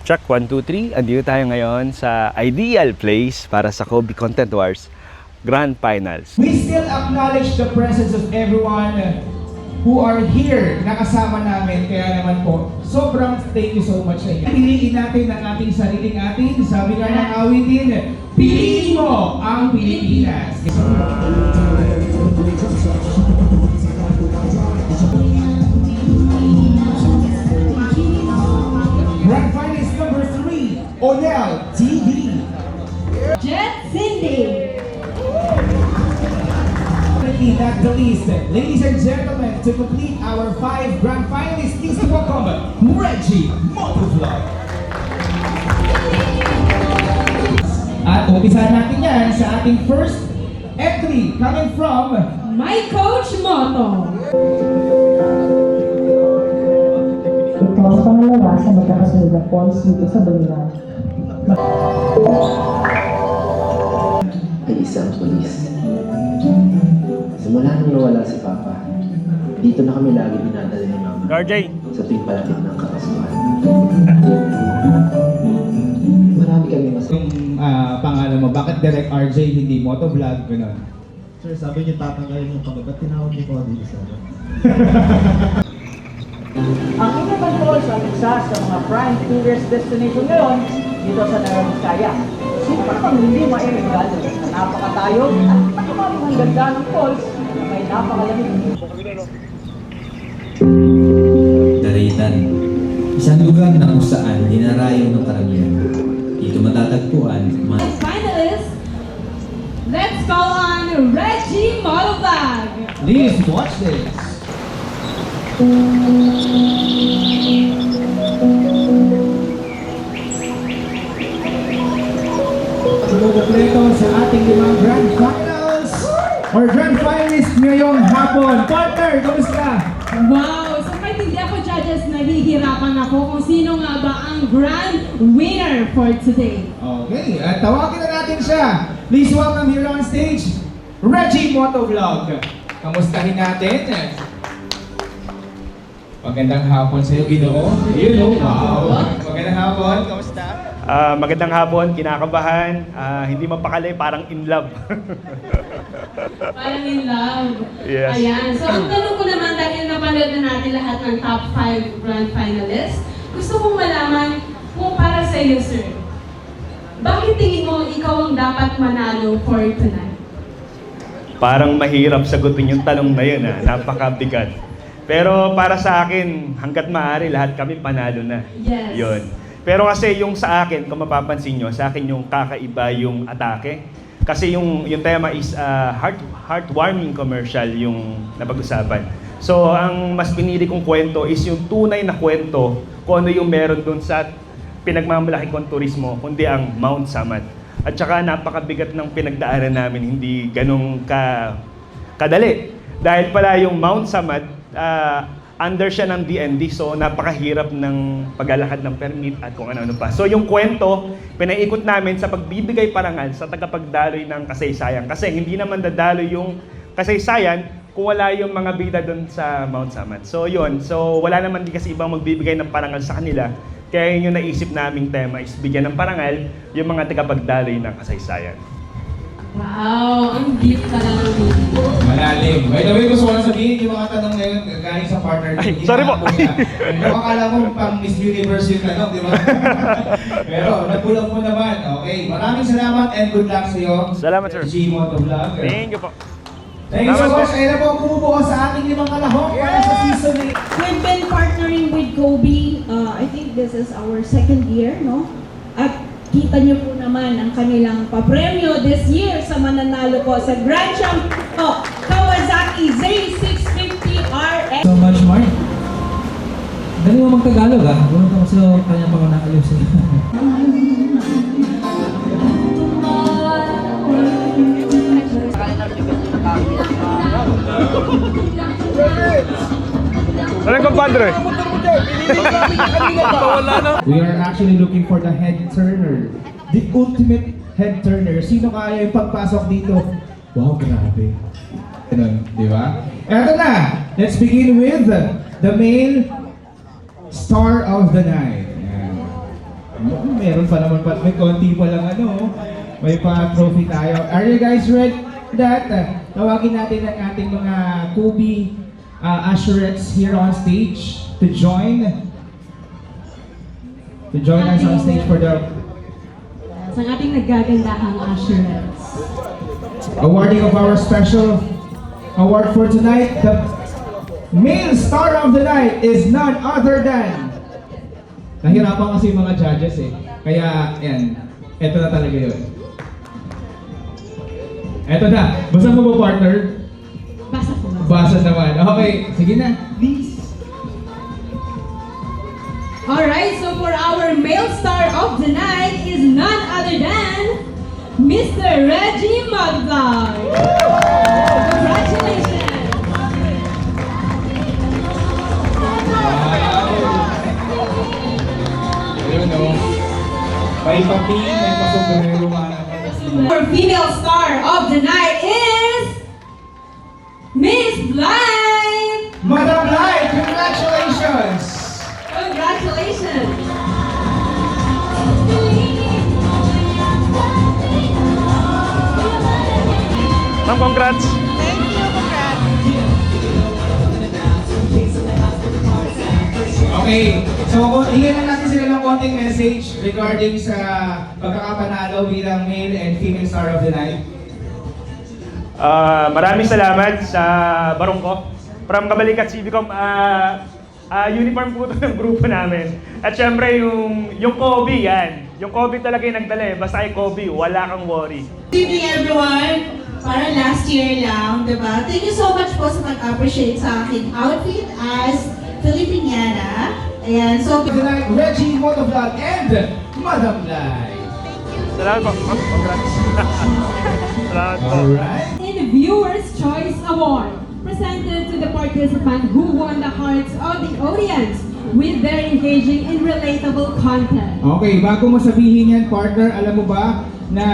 Check 1, 2, 3. Andito tayo ngayon sa ideal place para sa Kobe Content Wars Grand Finals. We still acknowledge the presence of everyone who are here nakasama namin. Kaya naman po, sobrang thank you so much sa inyo. Piliin natin ang ating sariling atin. Sabi nga ng awitin, piliin mo ang Pilipinas. Grand Finals number 3, Onel TV. Jet Cindy. Not the least, ladies and gentlemen, to complete our 5 grand finalists, please welcome Reggie Motovlog. At umpisahan natin yan sa ating first entry coming from My Coach Moto. Ito ang pangalawa sa magkakasunod na falls dito sa Balira. Ay isang pulis. Simula nung nawala si Papa, dito na kami lagi dinadala ni Mama RJ! sa tuwing palapit ng kakasuhan. Marami kami mas... yung pangalan mo, bakit Direct RJ hindi Motovlog, gano'n? Sir, sabi niyo tatanggalin yung kami. Ba't tinawag niyo po dito sa Ang Inaman Falls ang isa sa mga prime tourist destination ngayon dito sa Nueva Vizcaya. Sino pa namang hindi mairinggan na napakatayo at nakamamang ang ganda ng falls na may napakalamig. Daraitan, isang lugar na kung saan dinarayo ng karamihan. Dito matatagpuan Finalists, let's call on Reggie Motovlog. Please watch this. Sumukumpleto sa ating limang grand finals or grand finalists ngayong hapon. Partner, kamusta? Wow! So kahit hindi ako judges, nahihirapan ako kung sino nga ba ang grand winner for today. Okay, at tawagin na natin siya. Please welcome here on stage, Reggie Motovlog. Kamustahin natin? Magandang hapon sa iyo, Ginoo. Wow. Magandang hapon. Kamusta? Magandang hapon, kinakabahan, hindi mapakali, parang in love. Parang in love. Yes. Ayan. So ang tanong ko naman, dahil napanood na natin lahat ng top 5 grand finalists, gusto kong malaman kung para sa iyo, sir, bakit tingin mo ikaw ang dapat manalo for tonight? Parang mahirap sagutin yung tanong na yun, napakabigat. Pero para sa akin, hanggat maaari, lahat kami panalo na. Yes. Yun. Pero kasi yung sa akin, kung mapapansin nyo, sa akin yung kakaiba yung atake. Kasi yung tema is heartwarming commercial yung napag-usapan. So, ang mas pinili kong kwento is yung tunay na kwento kung ano yung meron dun sa pinagmamalaki kong turismo, kundi ang Mount Samat. At saka napakabigat ng pinagdaanan namin, hindi ganong kadali. Dahil pala yung Mount Samat, under siya ng DND, so napakahirap ng paglalakad ng permit at kung ano-ano pa. So yung kwento, pinaikot namin sa pagbibigay parangal sa tagapagdaloy ng kasaysayan. Kasi hindi naman dadaloy yung kasaysayan kung wala yung mga bida doon sa Mount Samat. So yun, so wala naman din kasi ibang magbibigay ng parangal sa kanila. Kaya yun yung naisip naming tema is bigyan ng parangal yung mga tagapagdaloy ng kasaysayan. Wow! Ang deep talaga ng Malalim. By the way, gusto ko lang sabihin yung mga tanong ngayon galing sa partner. Ay, sorry po. Akala mo pang Miss Universe yung tanong, di ba? Pero nagbulang mo naman. Okay, maraming salamat and good luck sa iyo. Salamat, sir. G Motovlog. Thank you po. Thank you so much. Ayun na po ang bumubuo sa ating limang kalahok para sa season 8. We've been partnering with Kobe. I think this is our second year, no? At kita niyo po naman ang kanilang papremyo this year sa mananalo po sa Grand Champ Kawasaki Z650 RX. So much, Mark. Dali mo magtagalog ah. Ganoon ko sa kanyang panganayusin. Walang compadre. We are actually looking for the head turner. The ultimate head turner. Sino kaya yung pagpasok dito? Wow, grabe. Ganun, di ba? Eto na! Let's begin with the male star of the night. Ayan. Meron pa naman, may konti pa lang ano. May pa-trophy tayo. Are you guys ready for that? Tawagin natin ang ating mga Kobe Usherettes here on stage to join us on stage for the Sa ating naggagandahang assurance. awarding of our special award for tonight. The male star of the night is none other than... Nahirapan kasi yung mga judges eh. Kaya, yan. Ito na talaga yun. Ito na. Basta mo ba, partner? Basta po ba? Basa naman. Okay, sige na. Please. Alright, so for our male star of the night is none other than Mr. Reggie Magdalg. Congratulations! Ayun o. May papi, may pasombrero mga Our female star of the night is Miss Blythe. Madam Light, congratulations! Congratulations! Ma'am, congrats! Okay, so hingin lang natin sila ng konting message regarding sa pagkakapanalo bilang male and female star of the night. Maraming salamat sa Barongko. From Kabalikat Civicom, uniform po ito ng grupo namin. At syempre yung Kobe yan. Yung Kobe talaga yung nagdala eh. Basta ay Kobe, wala kang worry. Good evening everyone! Para last year lang, diba? Thank you so much po sa pag-appreciate sa aking outfit as Filipiniana. Ayan, so... Tonight, Reggie Motovlog and Madam Light. Salamat po. Ma'am, congrats. Salamat po. Alright. In the Viewer's Choice Award, presented to the participant who won the hearts of the audience with their engaging and relatable content. Okay, bago mo sabihin yan, partner, alam mo ba na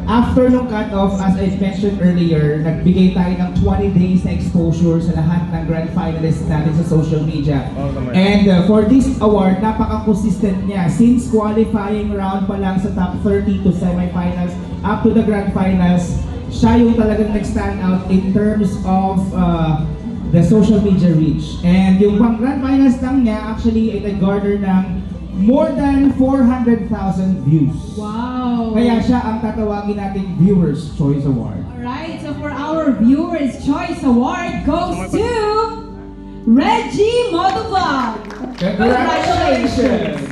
after nung cut-off, as I mentioned earlier, nagbigay tayo ng 20 days na exposure sa lahat ng grand finalists natin sa social media. And for this award, napaka-consistent niya. Since qualifying round pa lang sa top 30 to semifinals, up to the grand finals, siya yung talagang nag-stand out in terms of the social media reach. And yung pang grand finals lang niya, actually, ay nag-garner ng more than 400,000 views. Wow! Kaya siya ang tatawagin nating Viewers' Choice Award. Alright, so for our Viewer's Choice Award goes to Reggie Motovlog. Congratulations!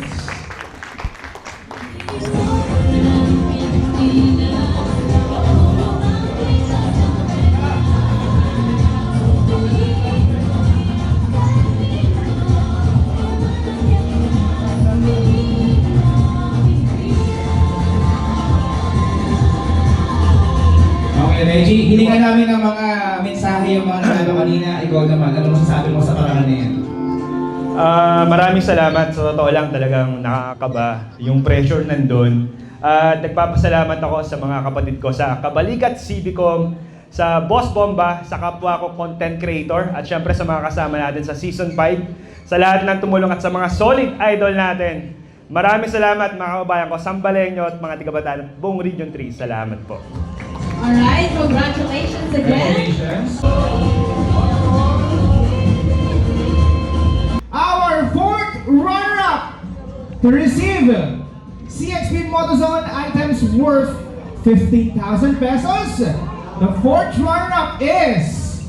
Okay, Reggie, hiningan namin ng mga mensahe yung mga nasabi kanina. Ikaw naman, ano masasabi mo sa paraan na yan? Maraming salamat. Sa totoo lang talagang nakakaba. Yung pressure nandun. At nagpapasalamat ako sa mga kapatid ko sa Kabalikat Civicom, sa Boss Bomba, sa kapwa ko content creator, at syempre sa mga kasama natin sa Season 5, sa lahat ng tumulong at sa mga solid idol natin. Maraming salamat mga kababayan ko, Sambalenyo at mga tiga-Bataan at buong Region 3. Salamat po. Alright, congratulations again. Our fourth runner-up to receive CXP Motozone items worth 15,000 pesos. The fourth runner-up is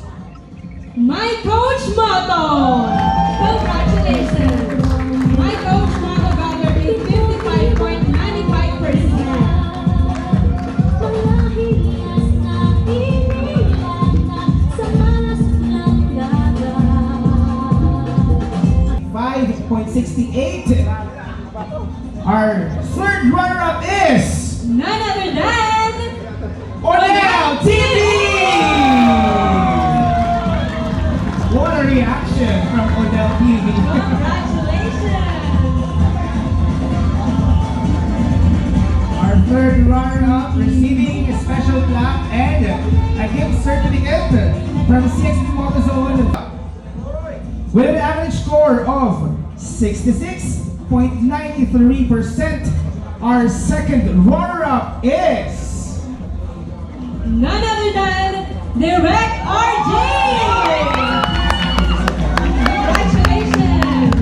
My Coach Moto! Congratulations! My Coach Moto gathered a 55.95%. 5.68. Our third runner-up is None other than Oleo TV! What a reaction from Oleo TV! congratulations! Our third runner-up receiving a special plaque and a gift certificate from CXP Motozone with an average score of 66.93%. our second runner-up is... None other than Direct RJ! Congratulations!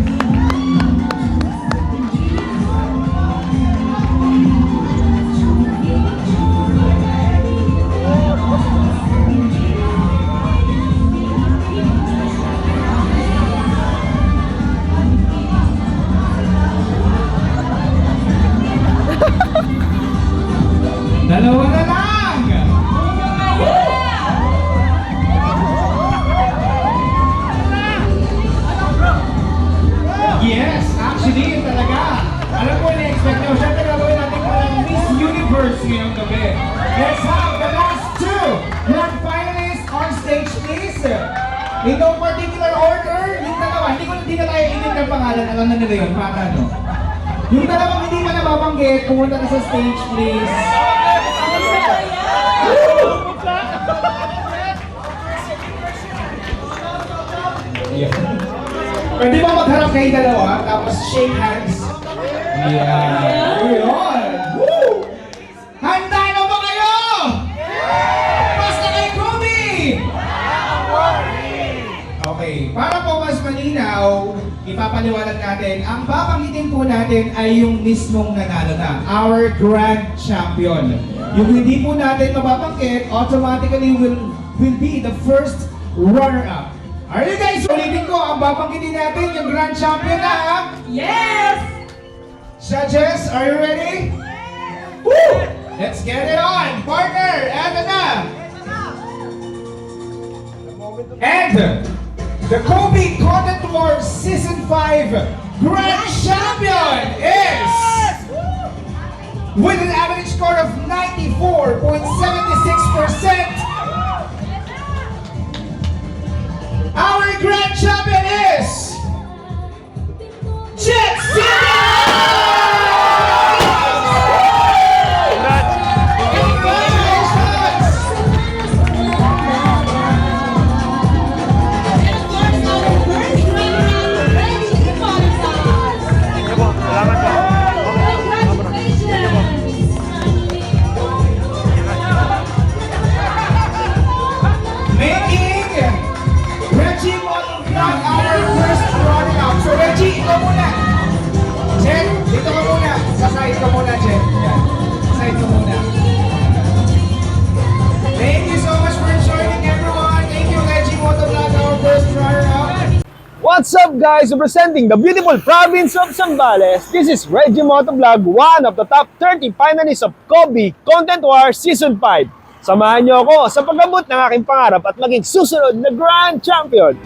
Dalawa na lang! Yes, actually, yun talaga. Alam ko, na-expect nyo. Siyempre, gagawin natin parang Miss Universe ngayong gabi. Let's have the last two grand finalists on stage, please. In no particular order, yung dalawa, hindi na tayo inig ng pangalan. Alam na nila yun, para ano. Yung dalawang hindi pa nababanggit, pumunta na sa stage, please. Yeah. Pwede ba magharap kayong dalawa, tapos shake hands? Yeah. Ayun. Woo! Handa na ba kayo? Basta kay Kobe! Okay, para po mas malinaw, ipapaliwanag natin, ang babanggitin po natin ay yung mismong nanalo na, our grand champion. Yung hindi po natin mababanggit, automatically will be the first runner-up. Are you guys ulitin ko, ang babanggitin natin yung grand champion na, ha? Yes! Judges, are you ready? Woo! Let's get it on! Partner, eto na! And the Kobe Content Wars Season 5 Grand Champion is with an average score of 94.76%. Our Grand Champion is Jet City! What's up guys? Representing the beautiful province of Zambales, this is Reggie Motovlog, one of the top 30 finalists of Kobe Content Wars Season 5. Samahan niyo ako sa pag-abot ng aking pangarap at maging susunod na Grand Champion.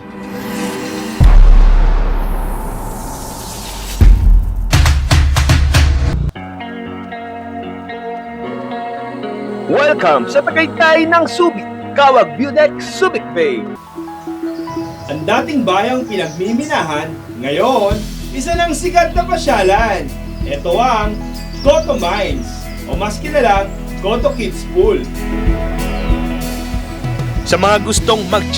Welcome sa Tagaytay ng Subic, Kawag View Deck, Subic Bay. Ang dating bayang pinagmiminahan, ngayon, isa ng sikat na pasyalan. Ito ang Koto Mines, o mas kilalang Koto Kids Pool. Sa mga gustong mag-chill